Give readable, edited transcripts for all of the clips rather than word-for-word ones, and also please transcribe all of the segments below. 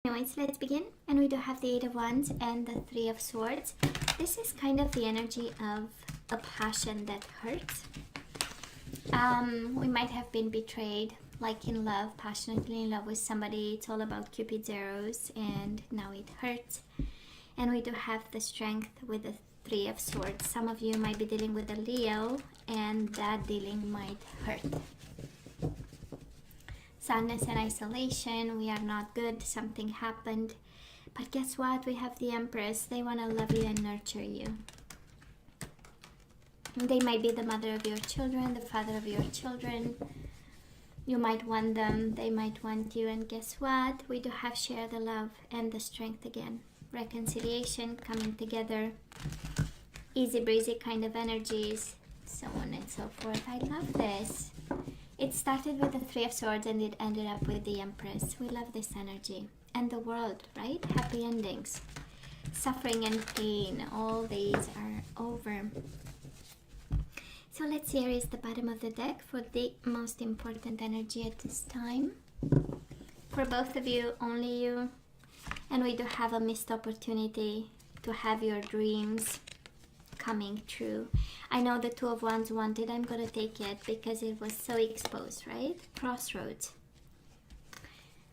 Anyways, let's begin. And we do have the Eight of Wands and the Three of Swords. This is kind of the energy of a passion that hurts. We might have been betrayed, like in love, passionately in love with somebody. It's all about Cupid's arrows, and now it hurts. And we do have the Strength with the Three of Swords. Some of you might be dealing with a Leo, and that dealing might hurt. Sadness and isolation, we are not good, something happened. But guess what? We have the Empress. They want to love you and nurture you. They might be the mother of your children, the father of your children. You might want them, they might want you. And guess what? We do have share the love and the strength again. Reconciliation, coming together. Easy breezy kind of energies, so on and so forth. I love this. It started with the Three of Swords and it ended up with the Empress. We love this energy. And the world, right? Happy endings. Suffering and pain, all these are over. So let's see, Aries, the bottom of the deck for the most important energy at this time. For both of you, only you. And we do have a missed opportunity to have your dreams coming true. I know the Two of Wands wanted. I'm going to take it because it was so exposed, right? Crossroads.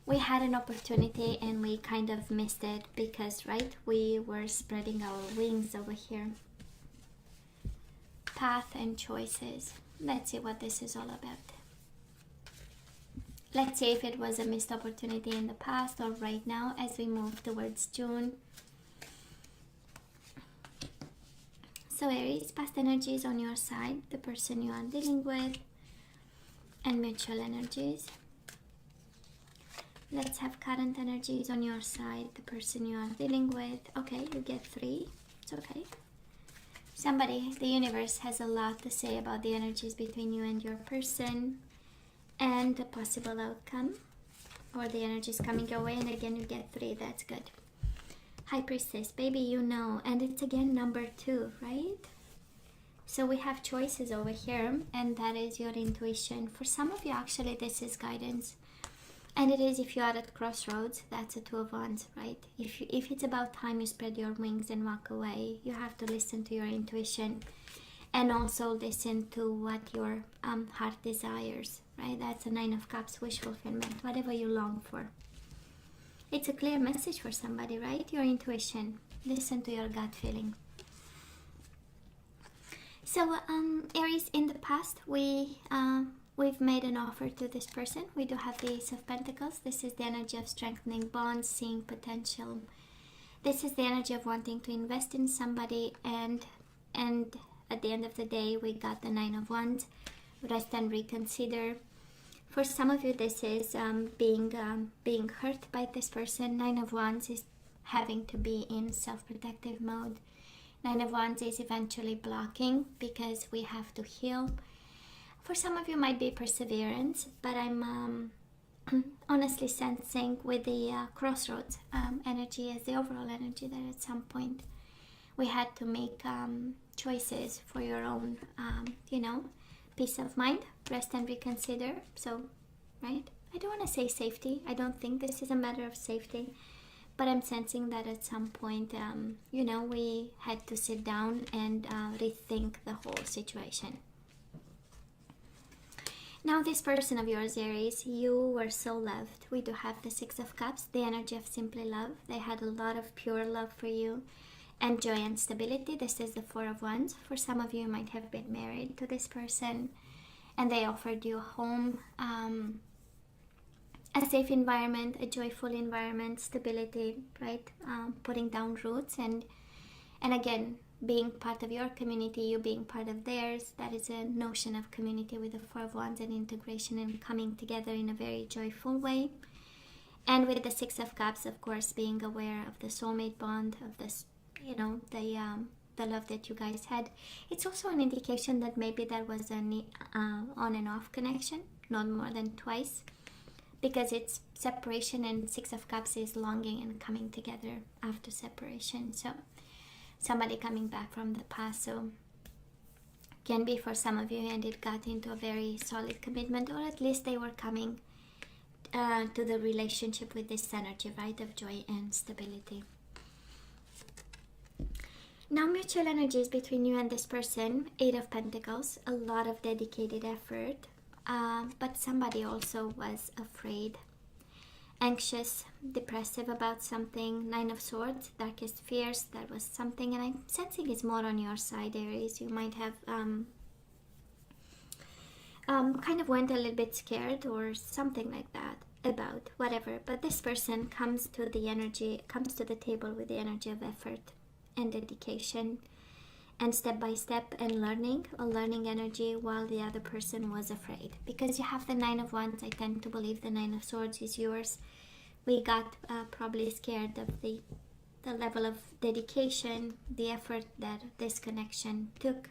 We had an opportunity and we kind of missed it because, right, we were spreading our wings over here. Path and choices. Let's see what this is all about. Let's see if it was a missed opportunity in the past or right now as we move towards June. So Aries, past energies on your side, the person you are dealing with, and mutual energies. Let's have current energies on your side, the person you are dealing with. Okay, you get 3. It's okay. Somebody, the universe has a lot to say about the energies between you and your person and the possible outcome, or the energies coming your way, and again you get 3. That's good. High Priestess, baby, you know, and it's again number 2, right? So we have choices over here, and that is your intuition. For some of you, actually, this is guidance. And it is, if you are at crossroads, that's a Two of Wands, right? If it's about time you spread your wings and walk away, you have to listen to your intuition and also listen to what your heart desires, right? That's a Nine of Cups, wish fulfillment, whatever you long for. It's a clear message for somebody, right? Your intuition. Listen to your gut feeling. So, Aries, in the past, we've made an offer to this person. We do have the Ace of Pentacles. This is the energy of strengthening bonds, seeing potential. This is the energy of wanting to invest in somebody, and at the end of the day, we got the Nine of Wands. Rest and reconsider. For some of you, this is being hurt by this person. Nine of Wands is having to be in self-protective mode. Nine of Wands is eventually blocking because we have to heal. For some of you, might be perseverance, but I'm honestly sensing with the crossroads energy as the overall energy that at some point we had to make choices for your own, peace of mind, rest and reconsider. So, right? I don't want to say safety. I don't think this is a matter of safety. But I'm sensing that at some point, we had to sit down and rethink the whole situation. Now, this person of yours, Aries, you were so loved. We do have the Six of Cups, the energy of simply love. They had a lot of pure love for you and joy and stability. This is the Four of Wands. For some of you, you might have been married to this person and they offered you a home, a safe environment, a joyful environment, stability, right? Putting down roots and again, being part of your community, you being part of theirs. That is a notion of community with the Four of Wands and integration and coming together in a very joyful way. And with the Six of Cups, of course, being aware of the soulmate bond, of this, the love that you guys had. It's also an indication that maybe there was an on and off connection, not more than twice, because it's separation, and Six of Cups is longing and coming together after separation. So somebody coming back from the past, so can be for some of you, and it got into a very solid commitment, or at least they were coming to the relationship with this energy, right, of joy and stability. Now, mutual energies between you and this person. 8 of Pentacles, a lot of dedicated effort, but somebody also was afraid, anxious, depressive about something. 9 of Swords, darkest fears. That was something, and I'm sensing it's more on your side, Aries. You might have kind of went a little bit scared or something like that about whatever, but this person comes to the table with the energy of effort and dedication and step by step and a learning energy, while the other person was afraid. Because you have the 9 of Wands, I tend to believe the 9 of Swords is yours. We got probably scared of the level of dedication, the effort that this connection took.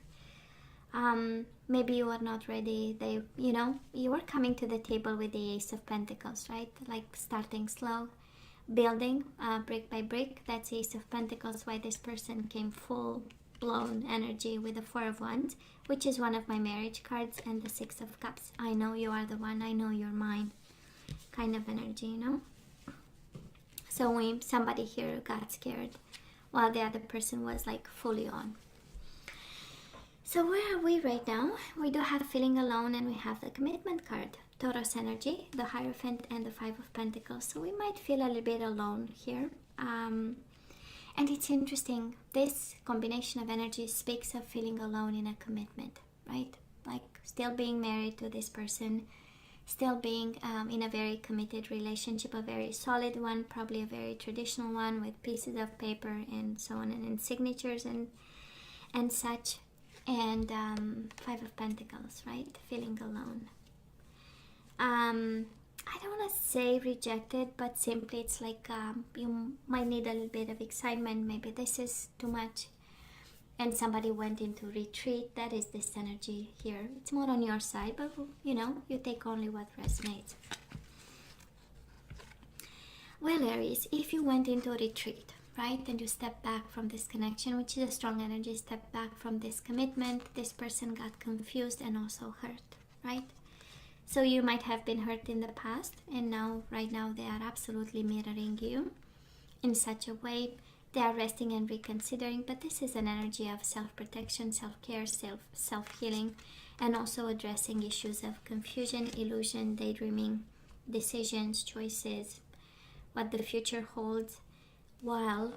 Maybe you are not ready. You are coming to the table with the Ace of Pentacles, right? Like starting slow, building brick by brick. That's Ace of Pentacles. Why this person came full blown energy with the 4 of Wands, which is one of my marriage cards, and the 6 of Cups. I know you are the one, I know you're mine kind of energy, you know. So somebody here got scared while the other person was like fully on. So where are we right now? We do have feeling alone, and we have the commitment card, Taurus energy, the Hierophant, and the 5 of Pentacles. So we might feel a little bit alone here. And it's interesting, this combination of energy speaks of feeling alone in a commitment, right? Like still being married to this person, still being in a very committed relationship, a very solid one, probably a very traditional one with pieces of paper and so on, and signatures and such. And 5 of Pentacles, right? Feeling alone. I don't want to say rejected, but simply it's like you might need a little bit of excitement. Maybe this is too much. And somebody went into retreat. That is this energy here. It's more on your side, but you take only what resonates. Well, Aries, if you went into a retreat, right, and you step back from this connection, which is a strong energy, step back from this commitment, this person got confused and also hurt, right? So you might have been hurt in the past, and right now they are absolutely mirroring you in such a way. They are resting and reconsidering, but this is an energy of self-protection, self-care, self-healing, and also addressing issues of confusion, illusion, daydreaming, decisions, choices, what the future holds, while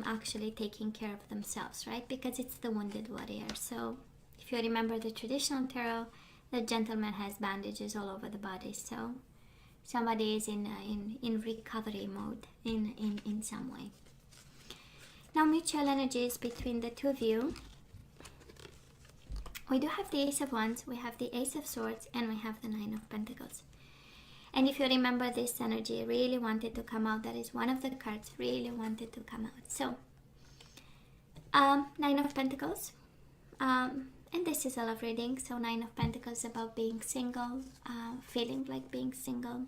actually taking care of themselves, right? Because it's the wounded warrior. So if you remember the traditional tarot, the gentleman has bandages all over the body. So somebody is in recovery mode in some way. Now, mutual energies between the two of you. We do have the Ace of Wands, we have the Ace of Swords, and we have the 9 of Pentacles. And if you remember, this energy really wanted to come out. That is one of the cards really wanted to come out. So 9 of Pentacles, and this is a love reading. So 9 of Pentacles about being single, feeling like being single,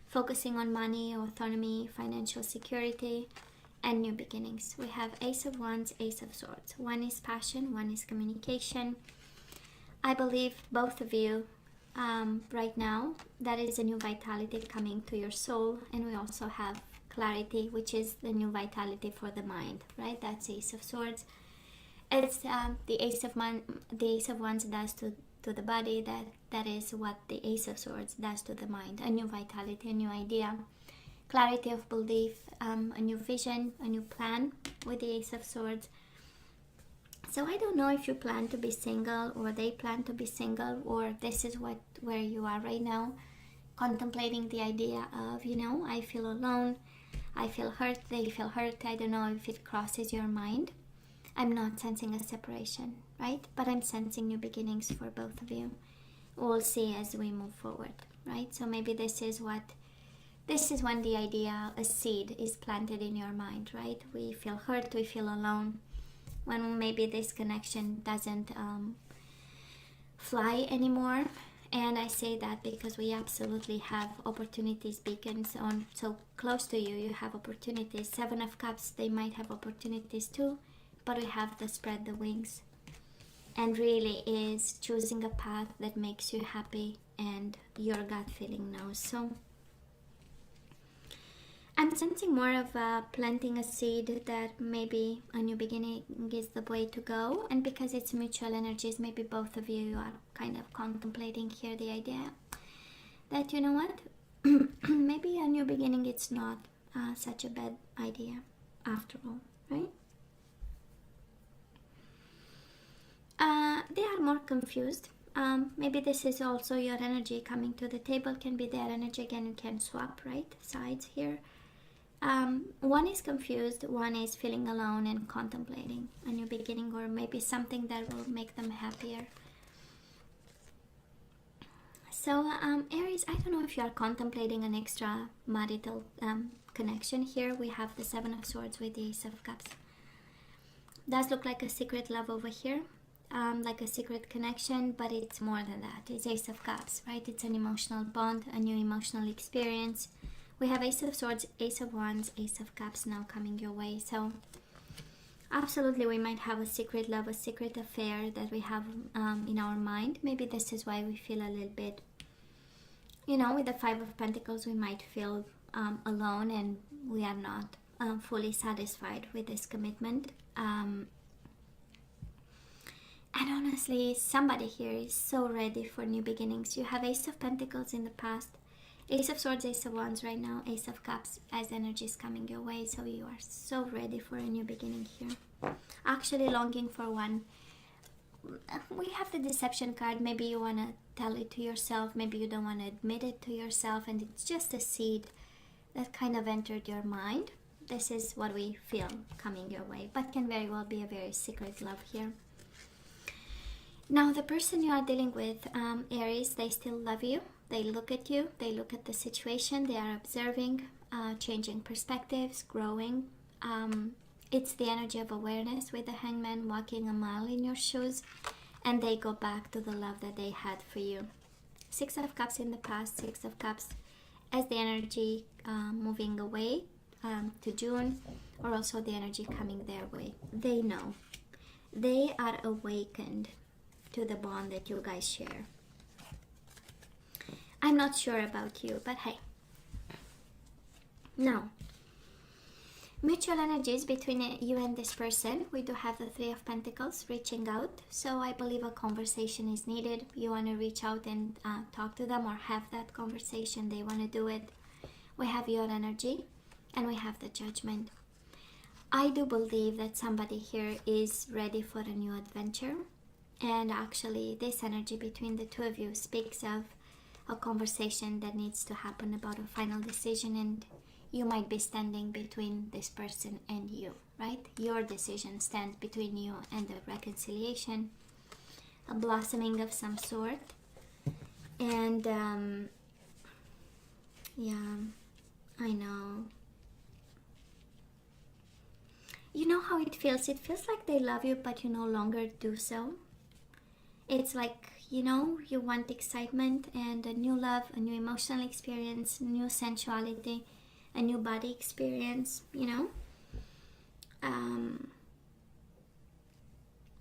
focusing on money, autonomy, financial security, and new beginnings. We have Ace of Wands, Ace of Swords. One is passion, one is communication. I believe both of you right now, that is a new vitality coming to your soul. And we also have clarity, which is the new vitality for the mind, right? That's Ace of Swords. It's the Ace of Wands does to the body. That is what the Ace of Swords does to the mind. A new vitality, a new idea, clarity of belief, a new vision, a new plan with the Ace of Swords. So I don't know if you plan to be single, or they plan to be single, or this is where you are right now, contemplating the idea of, I feel alone, I feel hurt, they feel hurt. I don't know if it crosses your mind. I'm not sensing a separation, right? But I'm sensing new beginnings for both of you. We'll see as we move forward, right? So maybe this is when the idea, a seed is planted in your mind, right? We feel hurt, we feel alone, when maybe this connection doesn't fly anymore. And I say that because we absolutely have opportunities, beacons on so close to you. You have opportunities. 7 of Cups, they might have opportunities too, but we have the spread the wings, and really is choosing a path that makes you happy and your gut feeling knows. So I'm sensing more of planting a seed that maybe a new beginning is the way to go. And because it's mutual energies, maybe both of you are kind of contemplating here the idea that, you know what, maybe a new beginning, it's not such a bad idea after all, right? They are more confused. Maybe this is also your energy coming to the table, can be their energy. Again, you can swap, right, sides here. One is confused, one is feeling alone and contemplating a new beginning, or maybe something that will make them happier. So Aries, I don't know if you are contemplating an extra marital connection. Here we have the Seven of Swords with the Ace of Cups. Does look like a secret love over here, like a secret connection, but it's more than that. It's Ace of Cups, right? It's an emotional bond, a new emotional experience. We have Ace of Swords, Ace of Wands, Ace of Cups now coming your way. So absolutely, we might have a secret love, a secret affair that we have in our mind. Maybe this is why we feel a little bit, you know, with the Five of Pentacles, we might feel alone, and we are not fully satisfied with this commitment. And honestly, somebody here is so ready for new beginnings. You have Ace of Pentacles in the past, Ace of Swords, Ace of Wands right now, Ace of Cups as energy is coming your way. So you are so ready for a new beginning here. Actually longing for one. We have the Deception card. Maybe you want to tell it to yourself. Maybe you don't want to admit it to yourself. And it's just a seed that kind of entered your mind. This is what we feel coming your way. But can very well be a very secret love here. Now the person you are dealing with, Aries, they still love you. They look at you, they look at the situation, they are observing, changing perspectives, growing. It's the energy of awareness with the Hangman, walking a mile in your shoes, and they go back to the love that they had for you. Six of Cups in the past, Six of Cups as the energy moving away to June, or also the energy coming their way. They know. They are awakened to the bond that you guys share. I'm not sure about you, but hey. Now, mutual energies between you and this person. We do have the Three of Pentacles reaching out. So I believe a conversation is needed. You want to reach out and talk to them, or have that conversation. They want to do it. We have your energy, and we have the Judgment. I do believe that somebody here is ready for a new adventure. And actually, this energy between the two of you speaks of a conversation that needs to happen about a final decision, and you might be standing between this person and you, right? Your decision stands between you and the reconciliation, a blossoming of some sort. And yeah, I know. You know how it feels? It feels like they love you, but you no longer do so. It's like, you know, you want excitement and a new love, a new emotional experience, new sensuality, a new body experience, you know.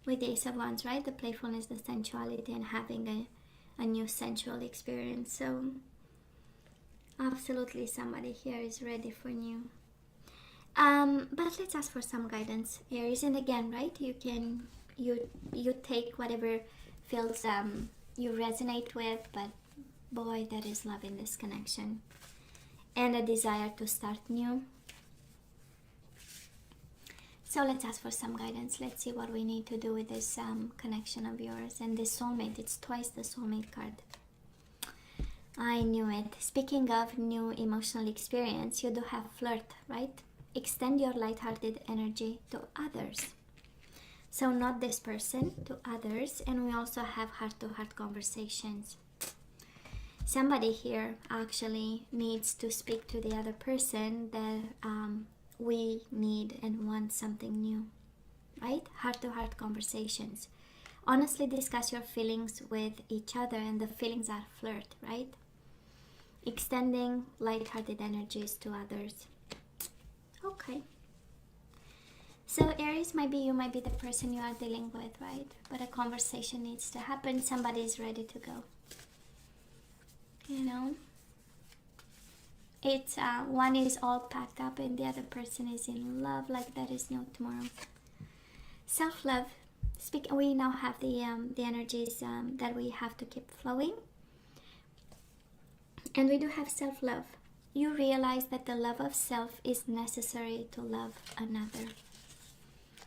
With the Ace of Wands, right? The playfulness, the sensuality, and having a new sensual experience. So absolutely somebody here is ready for new. But let's ask for some guidance, Aries. And again, right, you take whatever feels you resonate with, but boy, there is love in this connection and a desire to start new. So let's ask for some guidance. Let's see what we need to do with this connection of yours and this soulmate. It's twice the soulmate card. I knew it. Speaking of new emotional experience, you do have flirt, right? Extend your lighthearted energy to others. So not this person, to others. And we also have heart-to-heart conversations. Somebody here actually needs to speak to the other person that we need and want something new, right? Heart-to-heart conversations. Honestly discuss your feelings with each other, and the feelings are flirt, right? Extending light-hearted energies to others. Okay. So Aries, maybe you might be the person you are dealing with, right? But a conversation needs to happen. Somebody is ready to go. You know? It's one is all packed up and the other person is in love like there is no tomorrow. Self-love. We now have the energies that we have to keep flowing. And we do have self-love. You realize that the love of self is necessary to love another.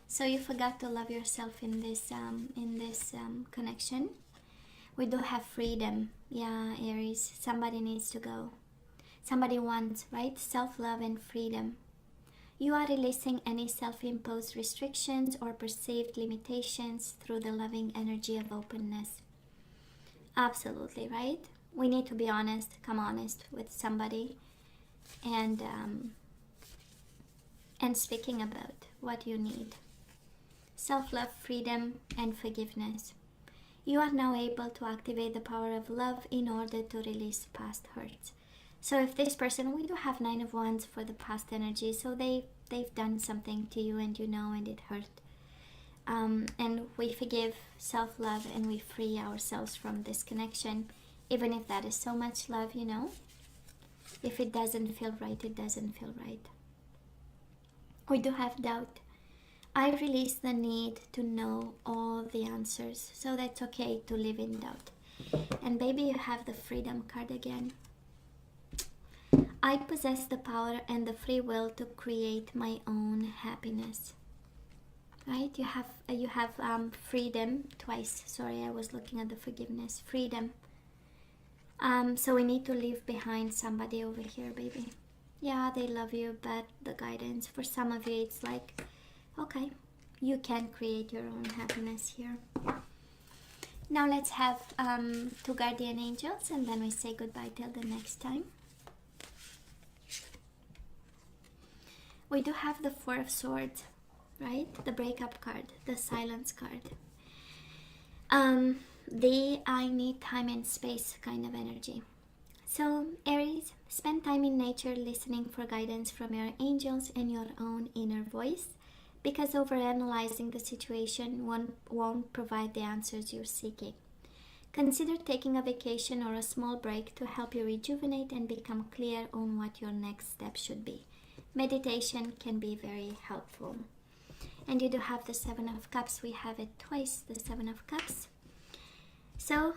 So you forgot to love yourself in this connection. We do have freedom. Yeah, Aries. Somebody needs to go. Somebody wants, right? Self-love and freedom. You are releasing any self-imposed restrictions or perceived limitations through the loving energy of openness. Absolutely, right? We need to be honest, come honest with somebody, and speaking about what you need. Self-love, freedom, and forgiveness. You are now able to activate the power of love in order to release past hurts. So if this person, we do have 9 of Wands for the past energy, so they've done something to you and you know, and it hurt. And we forgive, self-love, and we free ourselves from this connection, even if that is so much love, you know. If it doesn't feel right, it doesn't feel right. We do have doubt. I release the need to know all the answers, so that's okay to live in doubt. And baby, you have the freedom card again. I possess the power and the free will to create my own happiness. Right? You have freedom twice. Sorry, I was looking at the forgiveness. Freedom. So we need to leave behind somebody over here, baby. Yeah, they love you, but the guidance for some of you, it's like, okay, you can create your own happiness here. Now let's have 2 guardian angels, and then we say goodbye till the next time. We do have the 4 of Swords, right? The breakup card, the silence card. The I need time and space kind of energy. So Aries, spend time in nature listening for guidance from your angels and your own inner voice, because overanalyzing the situation won't provide the answers you're seeking. Consider taking a vacation or a small break to help you rejuvenate and become clear on what your next step should be. Meditation can be very helpful. And you do have the 7 of Cups. We have it twice, the 7 of Cups. So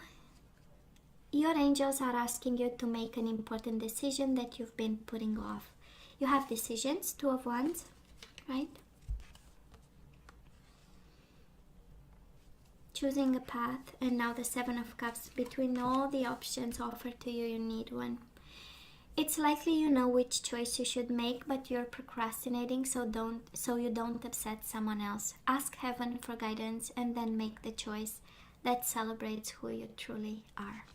your angels are asking you to make an important decision that you've been putting off. You have decisions, 2 of Wands, right? Choosing a path, and now the 7 of Cups. Between all the options offered to you, you need one. It's likely you know which choice you should make, but you're procrastinating, so you don't upset someone else. Ask heaven for guidance and then make the choice that celebrates who you truly are.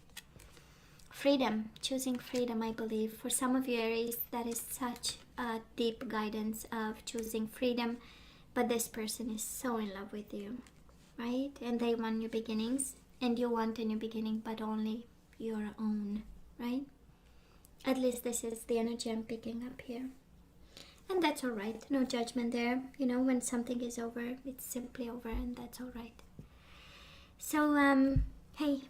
Freedom, choosing freedom, I believe. For some of you Aries, that is such a deep guidance of choosing freedom, but this person is so in love with you, right? And they want new beginnings, and you want a new beginning, but only your own, right? At least this is the energy I'm picking up here. And that's all right. No judgment there. You know, when something is over, it's simply over, and that's all right. So, hey,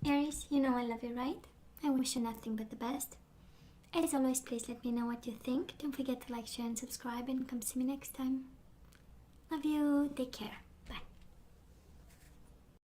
Aries, you know I love you, right? I wish you nothing but the best. As always, please let me know what you think. Don't forget to like, share, and subscribe, and come see me next time. Love you. Take care.